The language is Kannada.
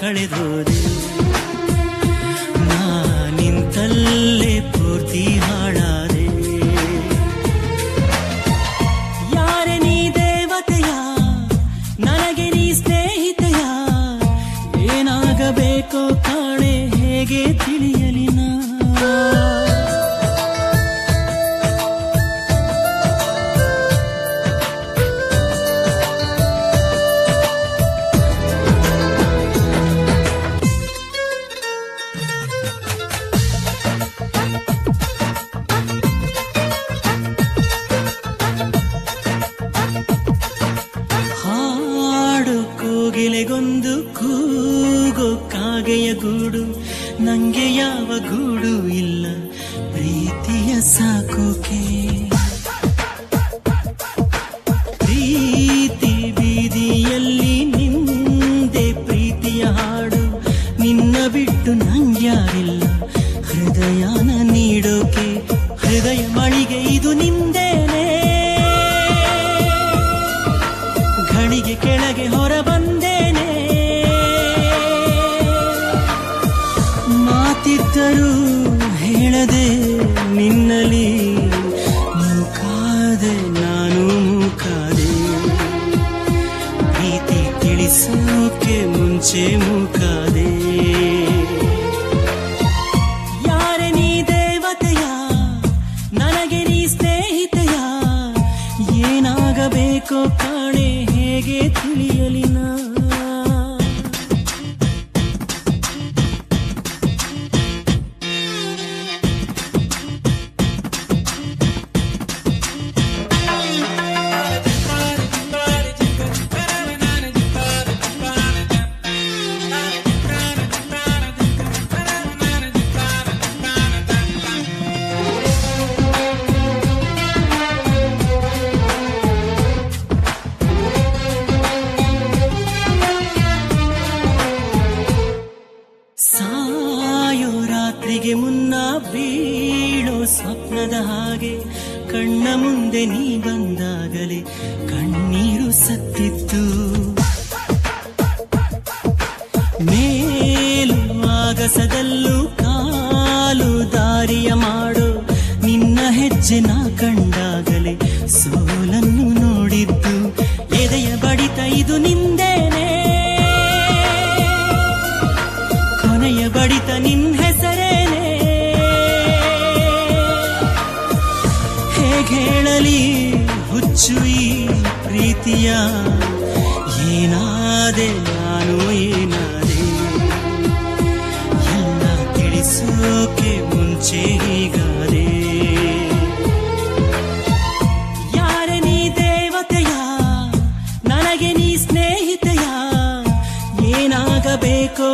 ಕಳೆದೋದೆ ನಿಂತಲ್ಲೇ ಪೂರ್ತಿ ಹಾಳಾದೆ. ಯಾರೆ ನೀ ದೇವತೆಯ ನನಗೆ ನೀ ಸ್ನೇಹಿತೆಯ, ಏನಾಗಬೇಕೋ ಕಾಣೆ ಹೇಗೆ ತಿಳಿಯಲಿ ನಾ. ಕೋಗಿಲೆಗೊಂದು ಕೂಗೋ ಕಾಗೆಯ ಗೂಡು, ನಂಗೆ ಯಾವ ಗೂಡು ಇಲ್ಲ ಪ್ರೀತಿಯ ಸಾಕೋಕೆ. ಪ್ರೀತಿ ಬೀದಿಯಲ್ಲಿ ನಿಂದೆ ಪ್ರೀತಿಯ ಹಾಡು, ನಿನ್ನ ಬಿಟ್ಟು ನಂಗ್ಯಾರಿಲ್ಲ ಹೃದಯನ ನೀಡೋಕೆ. ಹೃದಯ ಮಳಿಗೆ ಇದು ನಿಂದೇನೆ, ಘಳಿಗೆ ಕೆಳಗೆ ಹೊರ ಬಂದೇನೆ. ಮಾತಿದ್ದರೂ ಹೇಳದೆ ನಿನ್ನಲಿ ಮೂಕಾದೆ, ನಾನು ಮೂಕಾದೆ. ಪ್ರೀತಿ ತಿಳಿಸೋಕೆ ಮುಂಚೆ ಮೂಕಾದೆ. ಯಾರೆ ನೀ ದೇವತೆಯ ನನಗೆ ನೀ ಸ್ನೇಹಿತೆಯ, ಏನಾಗಬೇಕೋ ಕಾಣೆ ಹೇಗೆ ತಿಳಿಯಲಿ ನಾ. ಸಾಯೋ ರಾತ್ರಿಗೆ ಮುನ್ನ ಬೀಳೋ ಸ್ವಪ್ನದ ಹಾಗೆ, ಕಣ್ಣ ಮುಂದೆ ನೀ ಬಂದಾಗಲೇ ಕಣ್ಣೀರು ಸತ್ತಿತ್ತು. ಮೇಲು ಆಗಸದಲ್ಲೂ ಕಾಲು ದಾರಿಯ ಮಾಡೋ ನಿನ್ನ ಹೆಜ್ಜೆ ನಾ ಕಂಡಾಗಲೇ ಸೋಲನ್ನು ನೋಡಿದ್ದು. ಎದೆಯ ಬಡಿತ ಇದು ನಿಂದೇನೆ, ಕೊನೆಯ ಬಡಿತ ನಿನ್ ಹೆಸರೇನೆ. ಹೇಗೆ ಹೇಳಲಿ ಹುಚ್ಚು ಈ ಪ್ರೀತಿಯ, ಏನಾದೆ ನಾನು ಏನಾದೆ, ಎಲ್ಲ ತಿಳಿಸೋಕೆ ಮುಂಚೆ ಹೀಗಾದೆ. ಯಾರೆ ನೀ ದೇವತೆಯ ನನಗೆ ನೀ ಸ್ನೇಹಿತೆಯ, ಏನಾಗಬೇಕೋ